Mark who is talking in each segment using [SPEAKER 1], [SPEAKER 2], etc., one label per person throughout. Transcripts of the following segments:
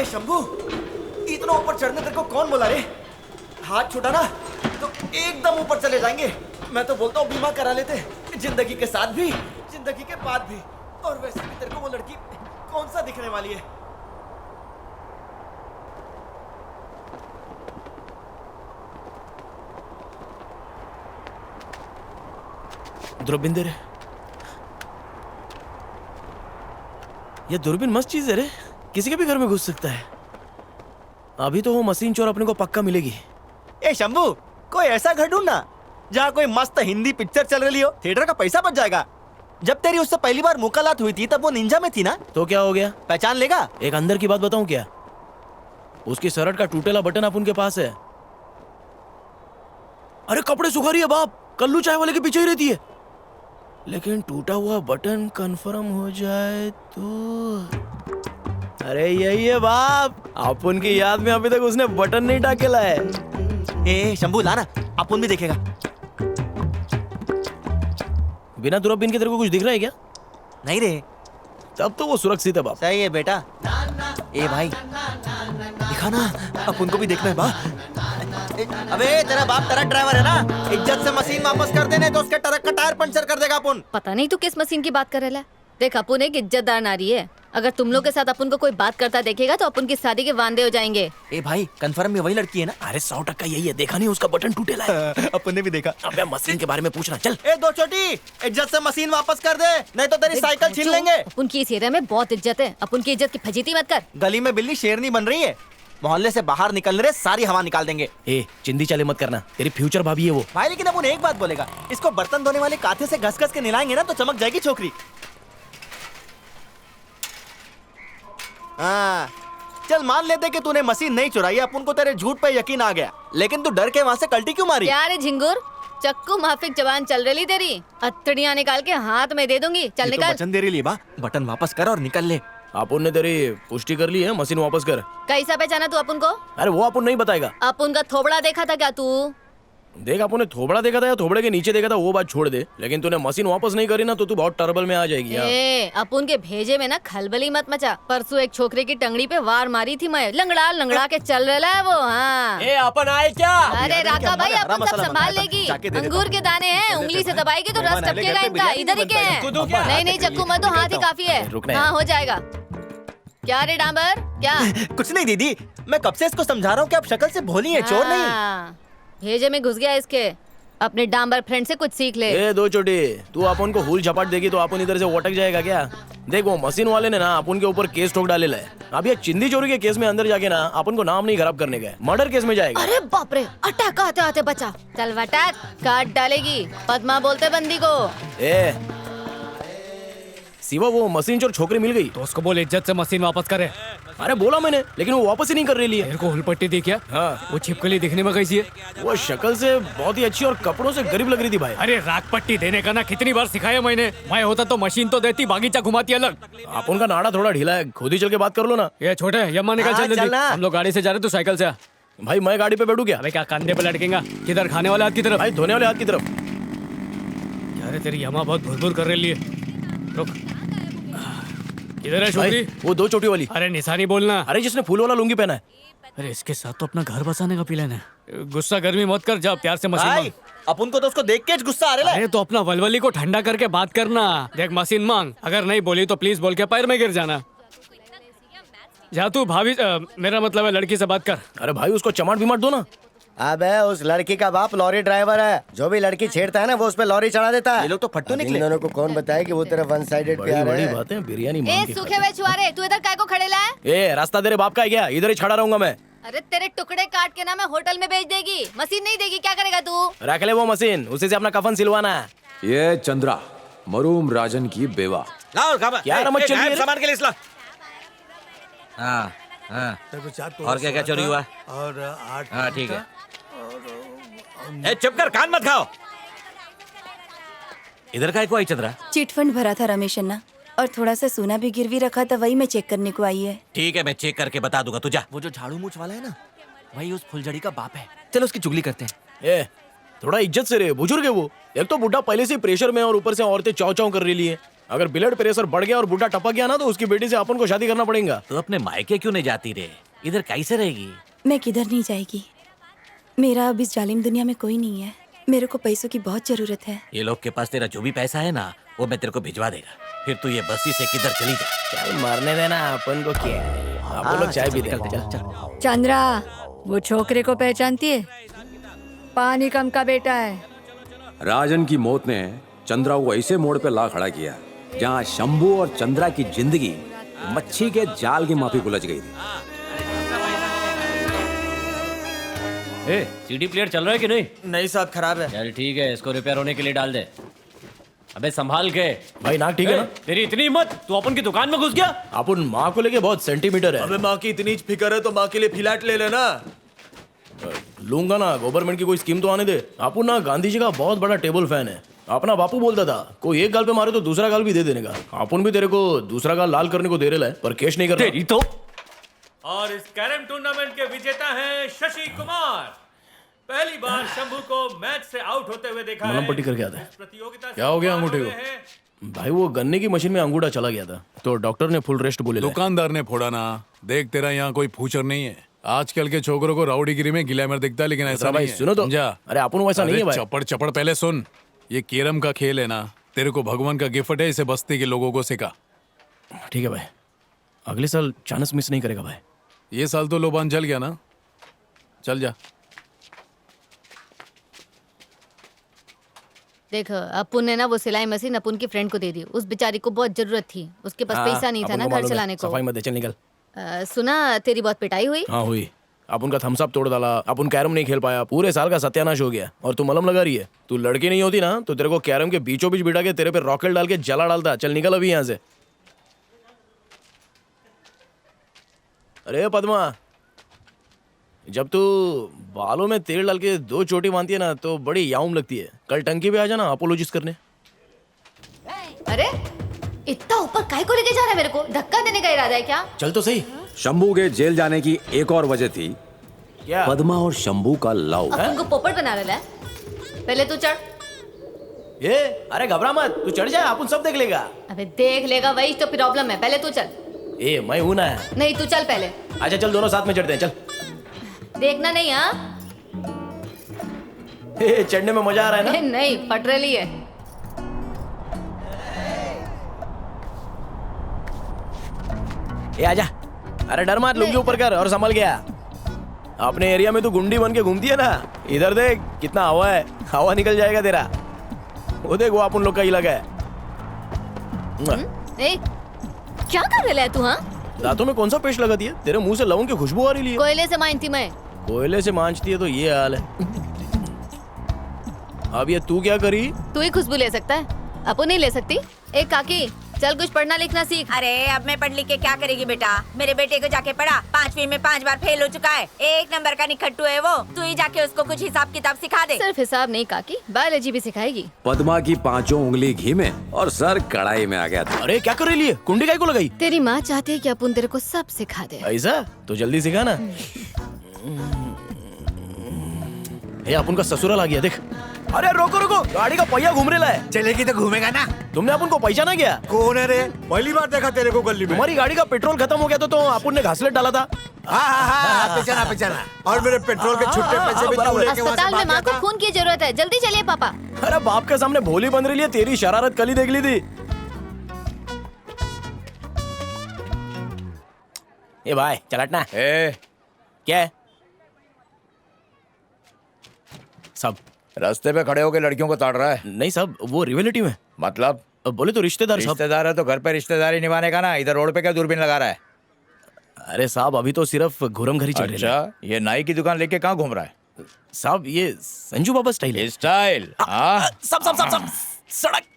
[SPEAKER 1] ए शंभू, इतना ऊपर चढ़ने तेरे को कौन बोला रे? हाथ छुटा ना तो एकदम ऊपर चले जाएंगे। मैं तो बोलता हूँ बीमा करा लेते, जिंदगी के साथ भी जिंदगी के बाद भी। और वैसे भी तेरे को वो लड़की कौन सा दिखने वाली है?
[SPEAKER 2] ध्रुविंदर, ये दूरबीन मस्त चीज है रे, किसी के भी घर में घुस सकता है। अभी तो वो मशीन चोर अपने को पक्का मिलेगी।
[SPEAKER 1] ए शंभू, कोई ऐसा घर ढूंढना जहाँ कोई मस्त हिंदी पिक्चर चल रही हो, थिएटर का पैसा बच जाएगा। जब तेरी उससे पहली बार मुलाकात हुई थी तब वो निंजा में थी ना?
[SPEAKER 2] तो क्या हो गया?
[SPEAKER 1] पहचान लेगा?
[SPEAKER 2] एक अंदर की बात बताऊं क्या? उसकी शर्ट का टूटेला बटन अपन के पास है। अरे कपड़े सुखा रही है बाप, कल्लू चाय वाले के पीछे ही रहती है। लेकिन टूटा हुआ बटन कंफर्म हो जाए तो अरे यही है बाप, अपन की याद में अभी तक उसने बटन नहीं टाकेला है।
[SPEAKER 1] ए शंभू लाना, अपन भी देखेगा।
[SPEAKER 2] बिना दूरबीन के तेरे को कुछ दिख रहा है क्या?
[SPEAKER 1] नहीं रे,
[SPEAKER 2] तब तो वो सुरक्षित है बाप।
[SPEAKER 1] सही है बेटा। ए भाई दिखा ना, अपन को भी देखना है बा। अबे तेरा बाप ट्रक ड्राइवर है ना, इज्जत से मशीन वापस कर देने तो उसके ट्रक का टायर पंचर कर देगा अपन।
[SPEAKER 3] पता नहीं तू किस मशीन की बात कर रहा है। देख अपन एक इज्जतदार नारी है, अगर तुम लोग के साथ अपन को कोई बात करता देखेगा तो अपन की शादी के वांदे हो जाएंगे।
[SPEAKER 1] ए भाई कंफर्म में वही लड़की है ना?
[SPEAKER 2] अरे 100% यही है, देखा नहीं उसका बटन टूटेला है।
[SPEAKER 1] अपन ने भी देखा।
[SPEAKER 2] अबे मशीन के बारे में पूछना चल।
[SPEAKER 1] ए दो छोटी, इज्जत से मशीन वापस कर दे, नहीं तो तेरी साइकिल छीन लेंगे।
[SPEAKER 3] अपन की इस एरिया में बहुत इज्जत है, अपन की इज्जत की फजीती मत कर।
[SPEAKER 1] गली में बिल्ली शेरनी बन रही है, मोहल्ले से बाहर निकलने रे सारी हवा निकाल देंगे।
[SPEAKER 2] ए चिंदी चाले मत करना, तेरी फ्यूचर भाभी है वो।
[SPEAKER 1] भाई लेकिन अपन एक बात बोलेगा, इसको बर्तन धोने वाले काथे से घस घस के निलाएंगे ना तो चमक जाएगी छोकरी। हाँ चल मान लेते कि तूने मशीन नहीं चुराई, अपन को तेरे झूठ पे यकीन आ गया, लेकिन तू डर के वहाँ से कल्टी क्यों मारी?
[SPEAKER 3] यार झिंगुर, चक्कू माफिक जबान चल रही तेरी, अत्तड़ियाँ निकाल के हाथ में दे दूंगी। चल
[SPEAKER 1] ये तो
[SPEAKER 3] निकाल।
[SPEAKER 1] वचन दे रही बा, बटन वापस कर और निकल ले।
[SPEAKER 2] अपन ने तेरी पुष्टि कर ली है, मशीन वापस कर।
[SPEAKER 3] कैसा पहचाना तू अपन को?
[SPEAKER 2] अरे वो अपन नहीं बताएगा।
[SPEAKER 3] अपन का थोबड़ा देखा था क्या तू?
[SPEAKER 2] देख अपन ने थोबड़ा देखा था या थोबड़े के नीचे देखा था वो बात छोड़ दे, लेकिन तूने मशीन वापस नहीं करी ना तो तू बहुत ट्रबल में आ जाएगी यार।
[SPEAKER 3] ए अपन के भेजे में ना खलबली मत मचा। परसों एक छोकरे की टंगड़ी पे वार मारी थी मैं, लंगड़ा लंगड़ा के चल रहा है वो। हाँ
[SPEAKER 2] ए अपन आए क्या?
[SPEAKER 3] अरे राका भाई अपन सब संभाल लेगी। अंगूर के दाने हैं, उंगली से दबाएगी तो रस टपकेगा इनका। इधर ही के हैं। नहीं नहीं चक्कू मत दो, हाथ ही काफी है। हाँ हो जाएगा। क्या रे डांबर क्या?
[SPEAKER 1] कुछ नहीं दीदी, मैं कब से इसको समझा रहा हूँ कि आप शक्ल से भोली है, चोर नहीं।
[SPEAKER 3] हाँ, भेजे में घुस गया इसके। अपने डांबर फ्रेंड से कुछ सीख ले।
[SPEAKER 2] ए दो छोटी, तू अपन को हुल झपाट देगी तो अपन इधर से वटक जाएगा क्या? देख वो मशीन वाले ने ना अपन के ऊपर केस ठोक डाले है। अब ये चिंदी चोरी के केस में अंदर जाके ना अपन को नाम नहीं खराब करने का, मर्डर केस में जाएगा।
[SPEAKER 3] अरे बाप रे, अटैक आते आते बचा। चल वटक, काट डालेगी। पद्मा बोलते बंदी को।
[SPEAKER 2] ए सिवा वो मशीन चोर छोकरी मिल गई
[SPEAKER 4] तो उसको बोल इज्जत से मशीन वापस करे।
[SPEAKER 2] अरे बोला मैंने, लेकिन वो वापस ही नहीं कर रही है।
[SPEAKER 4] तेरे को हुलपट्टी दी क्या?
[SPEAKER 2] हाँ
[SPEAKER 4] वो छिपकली दिखने में कैसी है?
[SPEAKER 2] वो शक्ल से बहुत ही अच्छी और कपड़ों से गरीब लग रही थी भाई।
[SPEAKER 4] अरे राग पट्टी देने का ना कितनी बार सिखाया मैंने। मैं होता तो मशीन तो देती, बागीचा घुमाती अलग।
[SPEAKER 2] अपन का नाड़ा थोड़ा ढीला है, खुद ही चल के बात कर लो ना।
[SPEAKER 4] ये छोटे यम्मा निकल
[SPEAKER 1] हाँ,
[SPEAKER 4] चल जल्दी।
[SPEAKER 1] चलना।
[SPEAKER 4] हम लोग गाड़ी से जा रहे, तू साइकिल से आ।
[SPEAKER 2] भाई मैं गाड़ी पे बैठू क्या?
[SPEAKER 4] अबे क्या कंधे पे लटकेगा? किधर, खाने वाले हाथ की तरफ?
[SPEAKER 2] भाई धोने वाले हाथ की तरफ।
[SPEAKER 4] क्या रे तेरी यम्मा बहुत भुरभुर कर रही है। रुक, किधर है छोकरी?
[SPEAKER 2] भाई, वो दो चोटी वाली।
[SPEAKER 4] अरे निशानी बोलना।
[SPEAKER 2] अरे जिसने फूल वाला लुंगी पहना है।
[SPEAKER 4] अरे इसके साथ तो अपना घर बसाने का प्लान है। गुस्सा गर्मी मत कर, जा प्यार से मशीन
[SPEAKER 1] भाई
[SPEAKER 4] मांग।
[SPEAKER 1] अपन को तो उसको देख के गुस्सा आ रहा है।
[SPEAKER 4] अरे तो अपना वलवली को ठंडा करके बात करना। देख मशीन मांग, अगर नहीं बोली तो प्लीज बोल के पैर में गिर जाना। जा तू भाभी, मेरा मतलब है लड़की से बात कर।
[SPEAKER 2] अरे भाई उसको चमाट बीमाट दो ना।
[SPEAKER 5] अबे उस लड़की का बाप लॉरी ड्राइवर है, जो भी लड़की छेड़ता है ना वो उस पे लॉरी चढ़ा देता है।
[SPEAKER 1] ये लोग तो फट्टू
[SPEAKER 5] अब इन
[SPEAKER 1] निकले।
[SPEAKER 5] दोनों को कौन बताए कि वो तेरा वन साइडेड
[SPEAKER 2] बड़ी
[SPEAKER 5] प्यार
[SPEAKER 2] बड़ी
[SPEAKER 5] है।
[SPEAKER 2] बातें, बिरयानी
[SPEAKER 3] ए
[SPEAKER 2] मांग के
[SPEAKER 3] सूखे हुए छुआरे, तू इधर काय को खड़े ला है?
[SPEAKER 2] ए रास्ता तेरे बाप का है क्या? इधर ही खड़ा रहूंगा मैं।
[SPEAKER 3] अरे तेरे टुकड़े काट के ना मैं होटल में भेज देगी। मशीन नहीं देगी, क्या करेगा तू?
[SPEAKER 2] रख ले वो मशीन, उसी से अपना कफन सिलवाना है।
[SPEAKER 6] ये चंद्रा मरूम राजन की बेवा।
[SPEAKER 2] क्या रमत चल रही है?
[SPEAKER 7] सामान के लिए इसला। हाँ हाँ। और क्या क्या चोरी हुआ?
[SPEAKER 8] और 8
[SPEAKER 7] हाँ ठीक है। ए चुप कर, कान मत खाओ। इधर का को आई चंद्रा?
[SPEAKER 9] चिटफंड भरा था रमेश अन्ना, और थोड़ा सा सोना भी गिरवी रखा था, वही मैं चेक करने को आई है।
[SPEAKER 7] ठीक है, मैं चेक करके बता दूंगा। तू जा।
[SPEAKER 1] वो जो झाड़ू मूछ वाला है ना, वही उस फुलझड़ी का बाप है। चलो उसकी चुगली करते हैं।
[SPEAKER 2] ए थोड़ा इज्जत से रे, बुजुर्ग है वो। एक तो बुढ़ा पहले से प्रेशर में और ऊपर से औरतें चाव चाव कर रही है। अगर ब्लड प्रेशर बढ़ गया और बूढ़ा टपक गया ना तो उसकी बेटी से अपन को शादी करना पड़ेगा।
[SPEAKER 7] तो अपने मायके क्यों नहीं जाती रे? इधर कैसे रहेगी?
[SPEAKER 9] मैं किधर नहीं जाएगी। मेरा अब इस जालिम दुनिया में कोई नहीं है। मेरे को पैसों की बहुत जरूरत है।
[SPEAKER 7] ये लोग के पास तेरा जो भी पैसा है ना वो मैं तेरे को भिजवा देगा। फिर तू ये बस्ती से किधर चली जा।
[SPEAKER 2] चल मरने देना, अपन को क्या है। अपन लोग चाय भी दे। चल।
[SPEAKER 8] चंद्रा, वो छोकरे को पहचानती है? पानी कम का बेटा है।
[SPEAKER 6] राजन की मौत ने चंद्रा को ऐसे मोड़ पे ला खड़ा किया जहाँ शंभू और चंद्रा की जिंदगी मच्छी के जाल की माफी उलझ गई थी।
[SPEAKER 10] सीडी प्लेयर चल रहा है कि नहीं?
[SPEAKER 1] नहीं साहब, खराब है।
[SPEAKER 10] चल ठीक है, इसको रिपेयर होने के लिए डाल दे। अबे संभाल के
[SPEAKER 2] भाई नाक ठीक है ना?
[SPEAKER 10] तेरी इतनी हिम्मत, तू अपन की दुकान में घुस गया?
[SPEAKER 2] अपन माँ को लेके बहुत सेंटीमीटर है।
[SPEAKER 1] अबे माँ की इतनी फिक्र है तो माँ के लिए फ्लैट ले लेना।
[SPEAKER 2] लूंगा ना, गवर्नमेंट की कोई स्कीम तो आने दे। अपन ना गांधी जी का बहुत बड़ा टेबल फैन है। अपना बापू बोलता था कोई एक गाल पे मारे तो दूसरा गाल भी दे देने का। अपन भी तेरे को दूसरा गाल लाल करने को दे रहे है, पर केश नहीं कर रहा।
[SPEAKER 10] तेरी तो। और इस कैरम टूर्नामेंट के विजेता हैं शशि कुमार। पहली बार शंभू को मैच से आउट होते हुए देखा है।
[SPEAKER 2] मलम पट्टी करके आता है।
[SPEAKER 10] प्रतियोगिता
[SPEAKER 11] क्या हो गया अंगूठे को?
[SPEAKER 2] भाई वो गन्ने की मशीन में अंगूठा चला गया था तो डॉक्टर ने फुल रेस्ट बोले।
[SPEAKER 11] दुकानदार ने फोड़ा ना। देख तेरा यहाँ कोई फूचर नहीं है। आजकल के छोकरों को राउडीगिरी में ग्लैमर दिखता है, लेकिन ऐसा
[SPEAKER 2] भाई
[SPEAKER 11] नहीं है।
[SPEAKER 2] सुनो तो।
[SPEAKER 11] समझा?
[SPEAKER 2] अरे अपन वैसा नहीं है भाई।
[SPEAKER 11] चपड़ चपड़ पहले सुन। ये केरम का खेल है ना, तेरे को भगवान का गिफ्ट है, इसे बस्ती के लोगों को सिखा।
[SPEAKER 2] ठीक है भाई, अगले साल चांस मिस नहीं करेगा भाई।
[SPEAKER 11] ये साल तो लोबान चल गया ना, चल जा।
[SPEAKER 3] देख अपुन ने ना वो सिलाई मशीन अपुन की फ्रेंड को दे दी। उस बेचारी को बहुत जरूरत थी, उसके पास पैसा नहीं था ना घर चलाने को।
[SPEAKER 2] सफाई मत दे, चल निकल।
[SPEAKER 3] सुना तेरी बहुत पिटाई हुई?
[SPEAKER 2] हाँ हुई। अपन का थम्स अप तोड़ डाला, अपन कैरम नहीं खेल पाया, पूरे साल का सत्यानाश हो गया। और तू मलम लगा रही है। तू लड़की नहीं होती ना तो तेरे को कैरम के बीचों बीच बिठा के तेरे पे रॉकेट डाल के जला डालता। चल निकल अभी यहाँ से। अरे पद्मा, जब तू बालों में तेल डाल के 2 चोटी बांधती है ना तो बड़ी याउम लगती है। कल टंकी पे आ जाना अपोलॉजिस्ट करने।
[SPEAKER 3] अरे इतना ऊपर काहे को लेके जा रहा है? मेरे को धक्का देने का इरादा है क्या?
[SPEAKER 2] चल तो सही।
[SPEAKER 6] शंभू के जेल जाने की एक और वजह थी
[SPEAKER 2] क्या?
[SPEAKER 6] पद्मा और शंभू का लव।
[SPEAKER 3] अपन को पोपट बना रहा है। पहले तू चढ़।
[SPEAKER 2] ये अरे घबरा मत, तू चढ़ जा, अपन सब देख लेगा।
[SPEAKER 3] अबे देख लेगा, वही तो प्रॉब्लम है। पहले तू चल।
[SPEAKER 2] ए मैं हूं ना।
[SPEAKER 3] नहीं तू चल पहले।
[SPEAKER 2] अच्छा चल, दोनों साथ में चढ़ते हैं। चल।
[SPEAKER 3] देखना नहीं। हाँ
[SPEAKER 2] चढ़ने में मजा आ रहा है ना?
[SPEAKER 3] नहीं फट रही है।
[SPEAKER 2] ए आजा। अरे डर मत, लुंगी ऊपर कर और संभल गया। अपने एरिया में तो गुंडी बन के घूमती है ना। इधर देख कितना हवा है, हवा निकल जाएगा तेरा। वो देख वो अपन लोग का इलाका है।
[SPEAKER 3] ए, क्या कर रहा है तू? हाँ
[SPEAKER 2] दांतों में कौन सा पेस्ट लगाती है? तेरे मुंह से लवंग की खुशबू आ रही है।
[SPEAKER 3] कोयले से मानती मैं।
[SPEAKER 2] कोयले से मांझती है तो ये हाल है। अब ये तू क्या करी?
[SPEAKER 3] तू ही खुशबू ले सकता है, अपन नहीं ले सकती। एक काकी चल कुछ पढ़ना लिखना सीख।
[SPEAKER 12] अरे अब मैं पढ़ लिख के क्या करेगी बेटा? मेरे बेटे को जाके पढ़ा, 5वीं में 5 बार फेल हो चुका है। 1 नंबर का निखट्टू है वो। तू ही जाके उसको कुछ हिसाब किताब सिखा दे।
[SPEAKER 3] सिर्फ हिसाब नहीं काकी, बायोलॉजी भी सिखाएगी।
[SPEAKER 6] पद्मा की 5 उंगली घी में और सर कढ़ाई में आ गया था।
[SPEAKER 2] अरे क्या कर रही है? कुंडी काय को लगाई?
[SPEAKER 3] तेरी माँ चाहती है कि अपन तेरे को सब सिखा दे।
[SPEAKER 2] ऐसा तो जल्दी सिखा ना। ये अपन का ससुराल आ गया देख। अरे रोको रोको, गाड़ी का पहिया घूम रहा है।
[SPEAKER 7] चलेगी तो घूमेगा ना।
[SPEAKER 2] तुमने अपन को पहचाना क्या?
[SPEAKER 7] कौन है रे? पहली बार देखा तेरे को गली में।
[SPEAKER 2] तुम्हारी गाड़ी का पेट्रोल खत्म हो गया तो अपन ने घासलेट डाला था।
[SPEAKER 7] हाँ, पहचाना। और मेरे पेट्रोल के छुट्टे पैसे भी तू लेके वहाँ से
[SPEAKER 3] अस्पताल में माँ
[SPEAKER 7] भाग
[SPEAKER 3] को
[SPEAKER 7] गया था।
[SPEAKER 3] खून की जरूरत है, जल्दी चलिए पापा।
[SPEAKER 2] अरे बाप के सामने भोली बन रही है, तेरी शरारत कल ही देख ली थी। ए भाई चलटना। क्या है? सब
[SPEAKER 7] रास्ते पे खड़े होकर लड़कियों को ताड़ रहा है।
[SPEAKER 2] नहीं साहब, वो रिलेटिव है।
[SPEAKER 7] मतलब
[SPEAKER 2] बोले तो रिश्तेदार साहब।
[SPEAKER 7] रिश्तेदार है तो घर पे रिश्तेदारी निभाने का ना। इधर रोड पे क्या दूरबीन लगा रहा है?
[SPEAKER 2] अरे साहब अभी तो सिर्फ घुरम घर ही चल रही है।
[SPEAKER 7] अच्छा, ये नाई की दुकान लेके कहाँ घूम रहा है?
[SPEAKER 2] साहब ये संजू बाबा स्टाइल है।
[SPEAKER 7] स्टाइल?
[SPEAKER 2] सब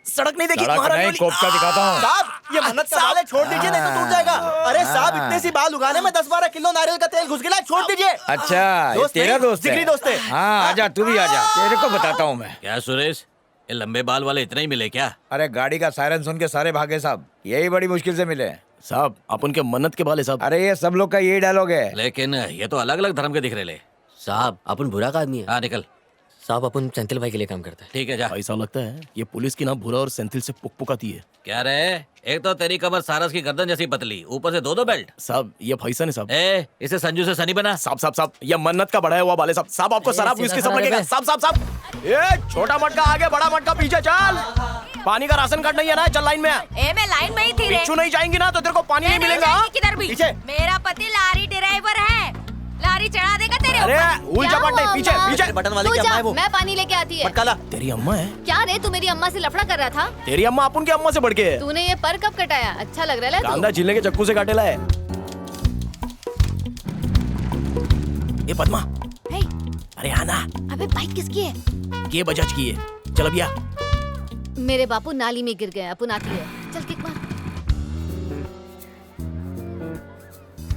[SPEAKER 2] सड़क नहीं देखी?
[SPEAKER 7] सड़क
[SPEAKER 2] महाराज
[SPEAKER 7] नहीं,
[SPEAKER 2] वाली।
[SPEAKER 7] कोफ्ता दिखाता हूँ।
[SPEAKER 1] साहब ये मन्नत का बाल है, छोड़ दीजिए नहीं तो टूट जाएगा। अरे साहब इतने सी बाल उगाने में 10-12 किलो नारियल का तेल घुस गया, छोड़ दीजिए।
[SPEAKER 7] अच्छा ये तेरा दोस्त है?
[SPEAKER 1] जिगरी दोस्त है।
[SPEAKER 7] हाँ आजा, तू भी आजा, तेरे को बताता हूँ मैं।
[SPEAKER 10] क्या सुरेश, ये लंबे बाल वाले इतने ही मिले क्या?
[SPEAKER 7] अरे गाड़ी का सायरन सुन के सारे भागे साहब, यही बड़ी मुश्किल से मिले।
[SPEAKER 2] साहब अपन के मन्नत के बाल है साहब।
[SPEAKER 7] अरे ये सब लोग का यही डायलॉग है।
[SPEAKER 10] लेकिन ये तो अलग अलग धर्म के दिख रहे ले।
[SPEAKER 13] साहब अपन बुरा का आदमी है।
[SPEAKER 10] हाँ निकल।
[SPEAKER 7] साहब अपन सेंथिल भाई के लिए काम करता है। ठीक है जा।
[SPEAKER 2] ऐसा लगता है ये पुलिस की ना भूरा और सेंथिल से पुकपुकाती है।
[SPEAKER 7] क्या रे, एक तो तेरी कमर सारस की गर्दन जैसी पतली, ऊपर से दो बेल्ट।
[SPEAKER 2] साहब ये फैसा नहीं साहब।
[SPEAKER 7] ए, इसे संजू से सनी बना।
[SPEAKER 2] साहब ये मन्नत का बढ़ाया हुआ बाले साहब आपको शराब विस्की सब लगेगा। साहब ये छोटा मटका आगे, बड़ा मटका पीछे चल। पानी का राशन कार्ड नहीं है ना, चल लाइन में।
[SPEAKER 12] मैं लाइन में ही थी रे।
[SPEAKER 2] पीछू नहीं जाएंगी ना तो तेरे को पानी नहीं मिलेगा।
[SPEAKER 12] किधर भी
[SPEAKER 2] पीछे।
[SPEAKER 12] मेरा पति लारी ड्राइवर है, लारी चढ़ा देगा तेरे
[SPEAKER 2] अरे
[SPEAKER 12] ऊपर।
[SPEAKER 2] उल्टा पट्टे, पीछे
[SPEAKER 7] बटन वाले
[SPEAKER 3] तू
[SPEAKER 7] की अम्मा
[SPEAKER 3] जा,
[SPEAKER 7] है वो।
[SPEAKER 3] मैं पानी लेके आती है।
[SPEAKER 7] पटकाला।
[SPEAKER 2] तेरी अम्मा है
[SPEAKER 3] क्या रे, तू मेरी अम्मा से लफड़ा कर रहा था?
[SPEAKER 2] तेरी अम्मा अपन की अम्मा से बढ़ के है।
[SPEAKER 3] तूने ये पर कब कटाया? अच्छा लग रहा है
[SPEAKER 2] कांदा छीलने के चक्कू से काटेला है। ये पद्मा,
[SPEAKER 3] हे,
[SPEAKER 2] अरे आना।
[SPEAKER 3] अबे बाइक किसकी है?
[SPEAKER 2] के बजाज की है। चल अब या।
[SPEAKER 3] मेरे बापू नाली में गिर गए, अपन आती है। चल किक मार।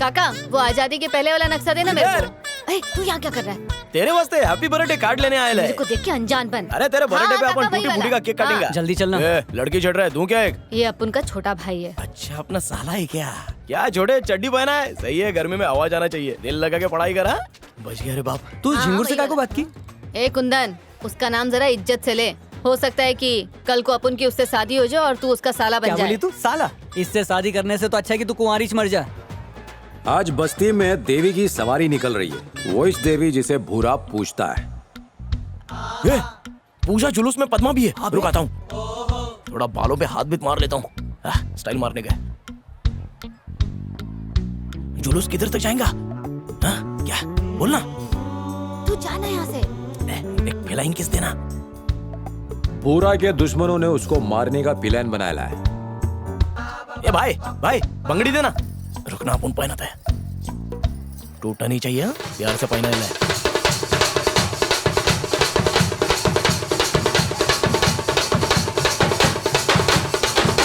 [SPEAKER 3] काका वो आजादी के पहले वाला नक्शा देना मेरे को। ए, तू यहाँ क्या कर रहा है?
[SPEAKER 2] तेरे वास्ते हैप्पी बर्थडे कार्ड लेने आए
[SPEAKER 3] मेरे को देख के अनजान बन।
[SPEAKER 2] अरे तेरे बर्थडे पे अपन
[SPEAKER 3] काका,
[SPEAKER 2] टूटी
[SPEAKER 3] वही
[SPEAKER 2] बूटी का
[SPEAKER 3] वाला।
[SPEAKER 2] केक काटेंगे।
[SPEAKER 4] जल्दी चलना।
[SPEAKER 2] लड़की चढ़ रहा है, दूं क्या एक?
[SPEAKER 3] ये अपन का छोटा भाई है।
[SPEAKER 2] अच्छा अपना साला है क्या? क्या छोटे चड्डी पहना है? सही है, गर्मी में आवाज आना चाहिए। दिल लगा के पढ़ाई करा। बच गया रे बाप।
[SPEAKER 4] तू
[SPEAKER 3] हाँ,
[SPEAKER 4] झिंगुर से
[SPEAKER 3] वही
[SPEAKER 4] क्या को
[SPEAKER 3] वाला।
[SPEAKER 4] बात की?
[SPEAKER 3] ए कुंदन, उसका नाम जरा इज्जत से ले। हो सकता है कि कल को अपन की उससे शादी हो जाए और तू उसका साला बन
[SPEAKER 4] क्या
[SPEAKER 3] जाए।
[SPEAKER 4] बोली तू? साला? इससे शादी करने से तो अच्छा है कि तू कुंवारी मर जा।
[SPEAKER 6] आज बस्ती में देवी की सवारी निकल रही है, वो इस देवी जिसे भूरा पूछता है।
[SPEAKER 2] ए, पूजा जुलूस में पद्मा भी है। रुक आता हूँ, थोड़ा बालों पे हाथ भी मार लेता हूँ। स्टाइल मारने का। जुलूस किधर तक जाएगा? क्या बोलना?
[SPEAKER 3] तू जाना यहाँ से।
[SPEAKER 2] एक फ्लाइंग किस देना।
[SPEAKER 6] भूरा के दुश्मनों ने उसको मारने का प्लान बनाया है।
[SPEAKER 2] ए भाई बंगड़ी देना। रुकना, अपन पहनाता है। टूटना नहीं चाहिए, प्यार से पहना है।